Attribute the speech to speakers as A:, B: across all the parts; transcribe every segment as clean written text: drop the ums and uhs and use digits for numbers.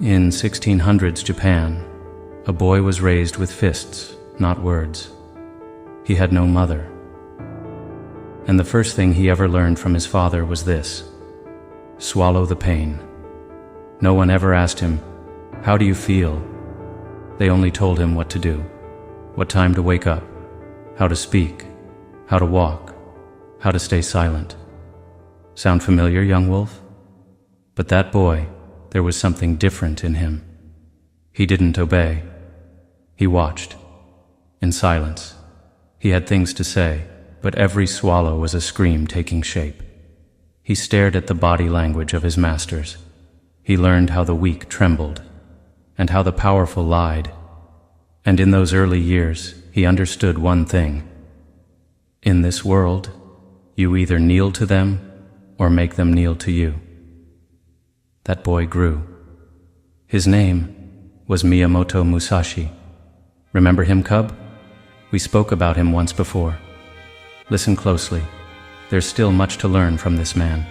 A: In 1600s Japan, a boy was raised with fists, not words. He had no mother. And the first thing he ever learned from his father was this: swallow the pain. No one ever asked him, "How do you feel?" They only told him what to do, what time to wake up, how to speak, how to walk, how to stay silent. Sound familiar, young wolf? But that boy, there was something different in him. He didn't obey. He watched, in silence. He had things to say, but every swallow was a scream taking shape. He stared at the body language of his masters. He learned how the weak trembled, and how the powerful lied. And in those early years, he understood one thing. In this world, you either kneel to them or make them kneel to you. That boy grew. His name was Miyamoto Musashi. Remember him, cub? We spoke about him once before. Listen closely. There's still much to learn from this man.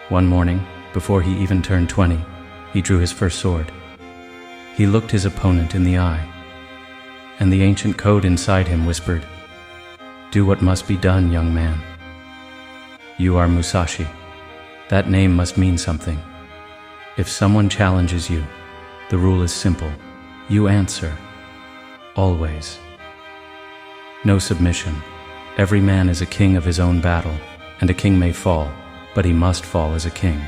A: One morning, before he even turned 20, he drew his first sword. He looked his opponent in the eye, and the ancient code inside him whispered, "Do what must be done, young man. You are Musashi. That name must mean something. If someone challenges you, the rule is simple. You answer. Always. No submission. Every man is a king of his own battle, and a king may fall, but he must fall as a king.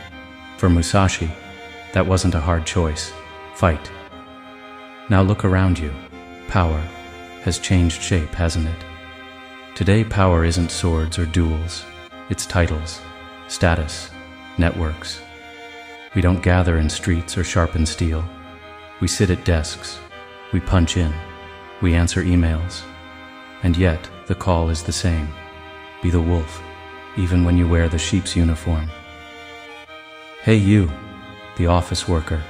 A: For Musashi, that wasn't a hard choice. Fight. Now look around you. Power has changed shape, hasn't it? Today, power isn't swords or duels. It's titles, status, networks. We don't gather in streets or sharpen steel. We sit at desks. We punch in. We answer emails. And yet, the call is the same. Be the wolf, even when you wear the sheep's uniform. Hey you, the office worker,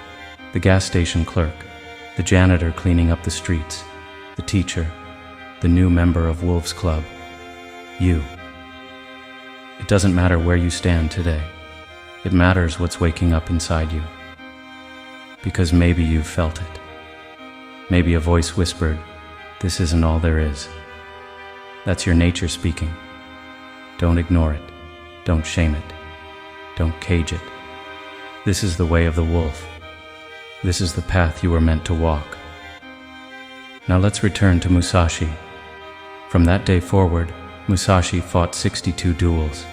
A: the gas station clerk, the janitor cleaning up the streets, the teacher, the new member of Wolves Club. You. It doesn't matter where you stand today. It matters what's waking up inside you. Because maybe you've felt it. Maybe a voice whispered, "This isn't all there is." That's your nature speaking. Don't ignore it. Don't shame it. Don't cage it. This is the way of the wolf. This is the path you were meant to walk. Now let's return to Musashi. From that day forward, Musashi fought 62 duels,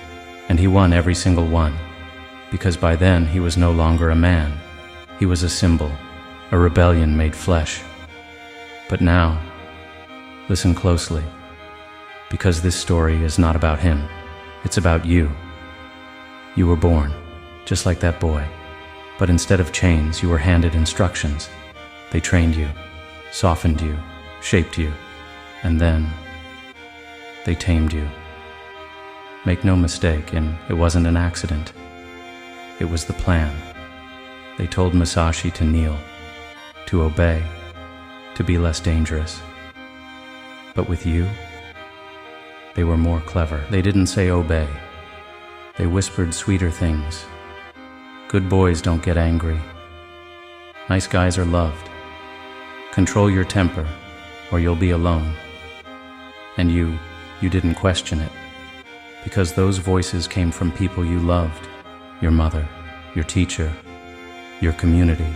A: and he won every single one, because by then he was no longer a man. He was a symbol, a rebellion made flesh. But now, listen closely, because this story is not about him. It's about you. You were born, just like that boy, but instead of chains, you were handed instructions. They trained you, softened you, shaped you, and then they tamed you. Make no mistake, and it wasn't an accident. It was the plan. They told Musashi to kneel, to obey, to be less dangerous. But with you, they were more clever. They didn't say obey. They whispered sweeter things. Good boys don't get angry. Nice guys are loved. Control your temper, or you'll be alone. And you didn't question it, because those voices came from people you loved, your mother, your teacher, your community.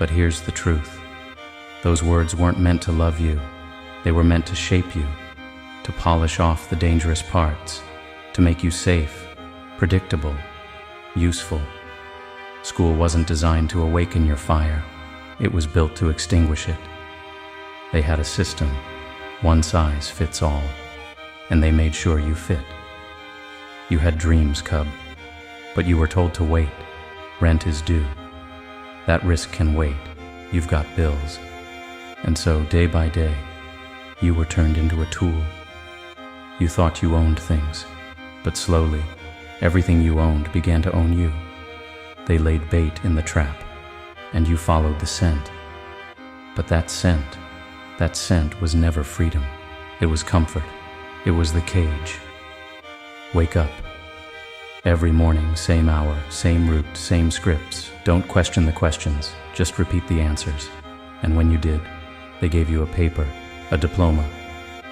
A: But here's the truth. Those words weren't meant to love you. They were meant to shape you, to polish off the dangerous parts, to make you safe, predictable, useful. School wasn't designed to awaken your fire. It was built to extinguish it. They had a system, one size fits all, and they made sure you fit. You had dreams, cub, but you were told to wait. Rent is due. That risk can wait. You've got bills. And so, day by day, you were turned into a tool. You thought you owned things, but slowly, everything you owned began to own you. They laid bait in the trap, and you followed the scent. But that scent was never freedom. It was comfort. It was the cage. Wake up. Every morning, same hour, same route, same scripts. Don't question the questions, just repeat the answers. And when you did, they gave you a paper, a diploma,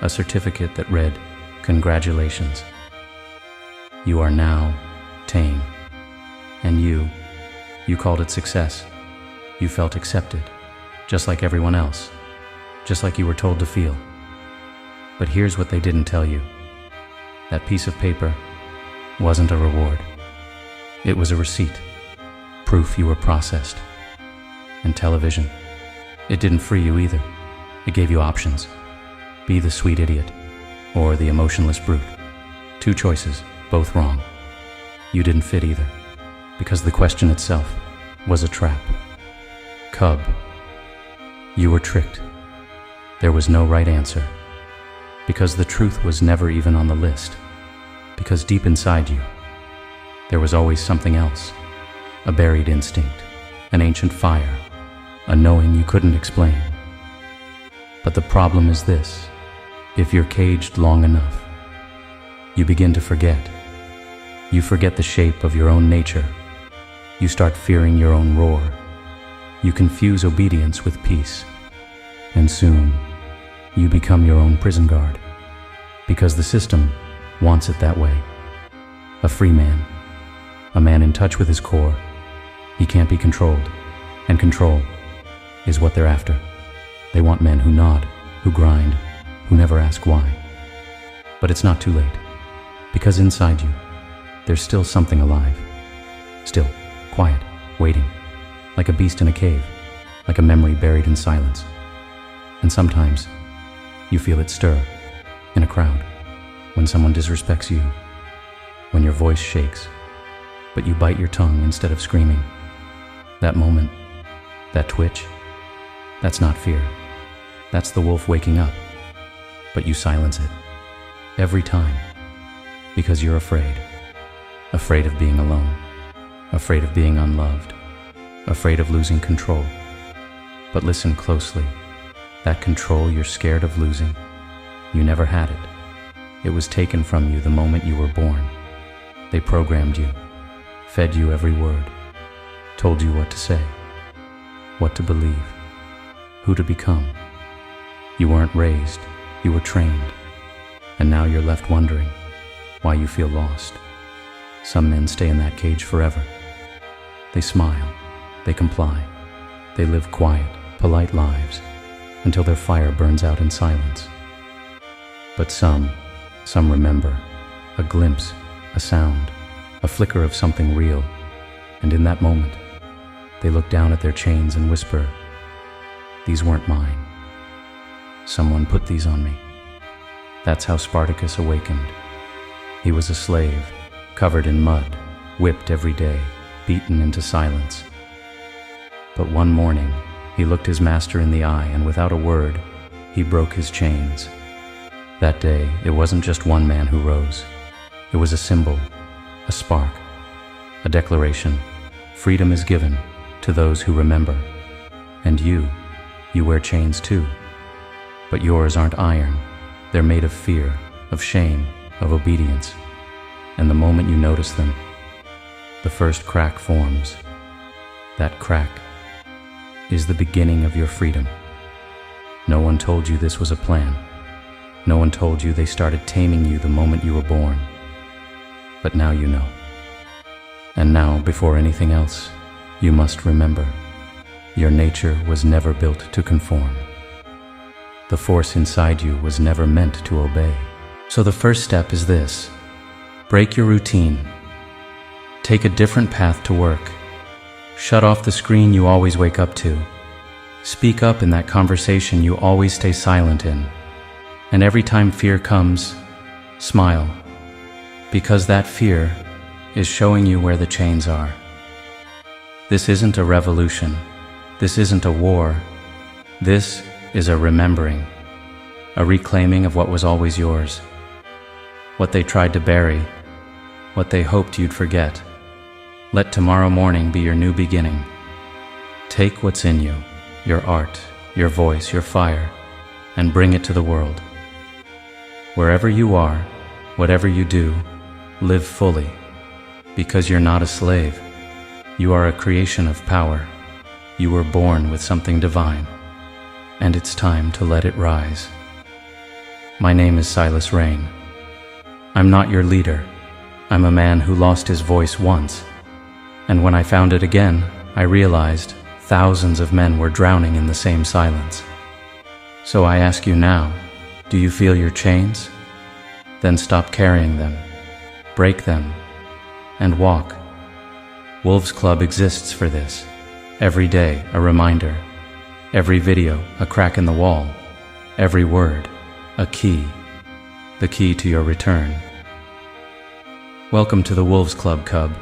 A: a certificate that read, "Congratulations. You are now tame." And you called it success. You felt accepted, just like everyone else, just like you were told to feel. But here's what they didn't tell you. That piece of paper wasn't a reward. It was a receipt, proof you were processed. And television, it didn't free you either. It gave you options. Be the sweet idiot or the emotionless brute. Two choices, both wrong. You didn't fit either, because the question itself was a trap. Cub, you were tricked. There was no right answer, because the truth was never even on the list, because deep inside you, there was always something else, a buried instinct, an ancient fire, a knowing you couldn't explain. But the problem is this: if you're caged long enough, you begin to forget. You forget the shape of your own nature. You start fearing your own roar. You confuse obedience with peace. And soon, you become your own prison guard, because the system wants it that way. A free man, a man in touch with his core. He can't be controlled, and control is what they're after. They want men who nod, who grind, who never ask why. But it's not too late, because inside you, there's still something alive. Still, quiet, waiting, like a beast in a cave, like a memory buried in silence. And sometimes, you feel it stir in a crowd, when someone disrespects you, when your voice shakes, but you bite your tongue instead of screaming. That moment, that twitch, that's not fear. That's the wolf waking up, but you silence it. Every time, because you're afraid. Afraid of being alone. Afraid of being unloved. Afraid of losing control. But listen closely. That control you're scared of losing, you never had it. It was taken from you the moment you were born. They programmed you, fed you every word, told you what to say, what to believe, who to become. You weren't raised, you were trained. And now you're left wondering why you feel lost. Some men stay in that cage forever. They smile, they comply, they live quiet, polite lives until their fire burns out in silence. But some remember a glimpse, a sound, a flicker of something real, and in that moment, they look down at their chains and whisper, "These weren't mine. Someone put these on me." That's how Spartacus awakened. He was a slave, covered in mud, whipped every day, beaten into silence. But one morning, he looked his master in the eye, and without a word, he broke his chains. That day, it wasn't just one man who rose. It was a symbol, a spark, a declaration. Freedom is given to those who remember. And you wear chains too. But yours aren't iron. They're made of fear, of shame, of obedience. And the moment you notice them, the first crack forms. That crack is the beginning of your freedom. No one told you this was a plan. No one told you they started taming you the moment you were born. But now you know. And now, before anything else, you must remember, your nature was never built to conform. The force inside you was never meant to obey. So the first step is this: break your routine. Take a different path to work. Shut off the screen you always wake up to. Speak up in that conversation you always stay silent in. And every time fear comes, smile, because that fear is showing you where the chains are. This isn't a revolution. This isn't a war. This is a remembering, a reclaiming of what was always yours. What they tried to bury, what they hoped you'd forget. Let tomorrow morning be your new beginning. Take what's in you, your art, your voice, your fire, and bring it to the world. Wherever you are, whatever you do, live fully. Because you're not a slave. You are a creation of power. You were born with something divine, and it's time to let it rise. My name is Silas Rayne. I'm not your leader. I'm a man who lost his voice once, and when I found it again, I realized thousands of men were drowning in the same silence. So I ask you now, do you feel your chains? Then stop carrying them, break them, and walk. Wolves Club exists for this. Every day, a reminder. Every video, a crack in the wall. Every word, a key. The key to your return. Welcome to the Wolves Club, Cub.